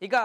ఇక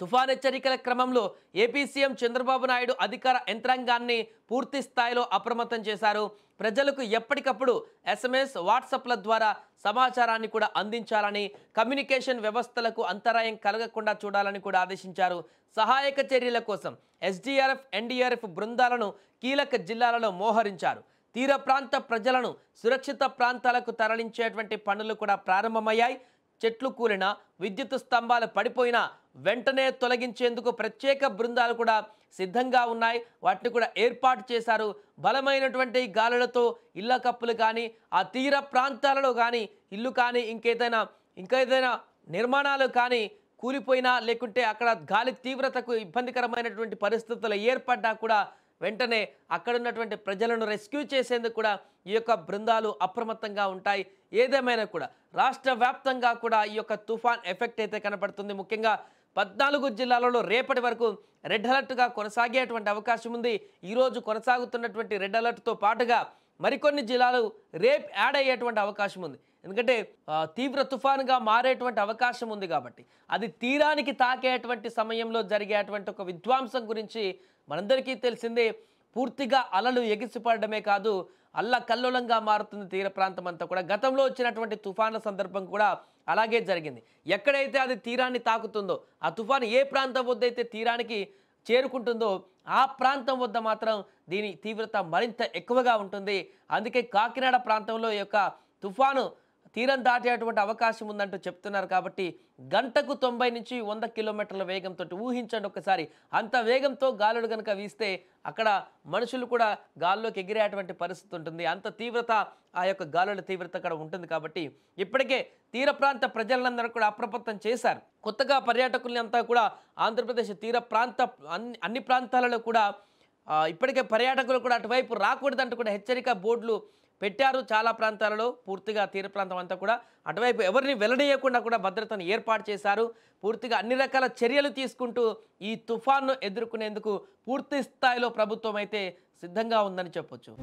తుఫాన్ హెచ్చరికల క్రమంలో ఏపీ సీఎం చంద్రబాబు నాయుడు అధికార యంత్రాంగాన్ని పూర్తి స్థాయిలో అప్రమత్తం చేశారు. ప్రజలకు ఎప్పటికప్పుడు SMS, వాట్సాప్ల ద్వారా సమాచారాన్ని కూడా అందించాలని, కమ్యూనికేషన్ వ్యవస్థలకు అంతరాయం కలగకుండా చూడాలని కూడా ఆదేశించారు. సహాయక చర్యల కోసం SDRF, NDRF బృందాలను కీలక జిల్లాలలో మోహరించారు. తీర ప్రాంత ప్రజలను సురక్షిత ప్రాంతాలకు తరలించేటువంటి పనులు కూడా ప్రారంభమయ్యాయి. చెట్లు కూలినా, విద్యుత్ స్తంభాలు పడిపోయినా వెంటనే తొలగించేందుకు ప్రత్యేక బృందాలు కూడా సిద్ధంగా ఉన్నాయి. వాటిని కూడా ఏర్పాటు చేశారు. బలమైనటువంటి గాలులతో ఇళ్ల కప్పులు కానీ, ఆ తీర ప్రాంతాలలో కానీ ఇల్లు కానీ ఇంకేదైనా నిర్మాణాలు కానీ కూలిపోయినా, లేకుంటే అక్కడ గాలి తీవ్రతకు ఇబ్బందికరమైనటువంటి పరిస్థితులు ఏర్పడ్డా కూడా వెంటనే అక్కడ ఉన్నటువంటి ప్రజలను రెస్క్యూ చేసేందుకు కూడా ఈ యొక్క బృందాలు అప్రమత్తంగా ఉంటాయి. ఏదేమైనా కూడా రాష్ట్ర వ్యాప్తంగా కూడా ఈ యొక్క తుఫాన్ ఎఫెక్ట్ అయితే కనపడుతుంది. ముఖ్యంగా 14 జిల్లాలలో రేపటి వరకు రెడ్ అలర్ట్గా కొనసాగేటువంటి అవకాశం ఉంది. ఈరోజు కొనసాగుతున్నటువంటి రెడ్ అలర్ట్తో పాటుగా మరికొన్ని జిల్లాలు రేపు యాడ్ అయ్యేటువంటి అవకాశం ఉంది. ఎందుకంటే తీవ్ర తుఫానుగా మారేటువంటి అవకాశం ఉంది కాబట్టి అది తీరానికి తాకేటువంటి సమయంలో జరిగేటువంటి ఒక విధ్వంసం గురించి మనందరికీ తెలిసిందే. పూర్తిగా అలలు ఎగిసిపడమే కాదు, అల్లకల్లోలంగా మారుతుంది తీర ప్రాంతం అంతా కూడా. గతంలో వచ్చినటువంటి తుఫాన్ల సందర్భం కూడా అలాగే జరిగింది. ఎక్కడైతే అది తీరాన్ని తాకుతుందో, ఆ తుఫాను ఏ ప్రాంతం వద్ద అయితే తీరానికి చేరుకుంటుందో ఆ ప్రాంతం వద్ద మాత్రం దీని తీవ్రత మరింత ఎక్కువగా ఉంటుంది. అందుకే కాకినాడ ప్రాంతంలో ఈ యొక్క తుఫాను తీరం దాటేటువంటి అవకాశం ఉందంటూ చెప్తున్నారు. కాబట్టి గంటకు 90 నుంచి 100 కిలోమీటర్ల వేగంతో ఊహించండి ఒకసారి. అంత వేగంతో గాలులు కనుక వీస్తే అక్కడ మనుషులు కూడా గాల్లోకి ఎగిరేటువంటి పరిస్థితి ఉంటుంది. అంత తీవ్రత ఆ యొక్క గాలుల తీవ్రత అక్కడ ఉంటుంది. కాబట్టి ఇప్పటికే తీర ప్రాంత ప్రజలందరూ కూడా అప్రమత్తం చేశారు. కొత్తగా పర్యాటకుల్ని అంతా కూడా ఆంధ్రప్రదేశ్ తీర ప్రాంత అన్ని ప్రాంతాలలో కూడా ఇప్పటికే పర్యాటకులు కూడా అటువైపు రాకూడదంటూ కూడా హెచ్చరిక బోర్డులు పెట్టారు. చాలా ప్రాంతాలలో పూర్తిగా తీర ప్రాంతం అంతా కూడా అటువైపు ఎవరిని వెల్లడేయకుండా కూడా భద్రతను ఏర్పాటు చేశారు. పూర్తిగా అన్ని రకాల చర్యలు తీసుకుంటూ ఈ తుఫాన్ను ఎదుర్కొనేందుకు పూర్తి స్థాయిలో ప్రభుత్వం అయితే సిద్ధంగా ఉందని చెప్పొచ్చు.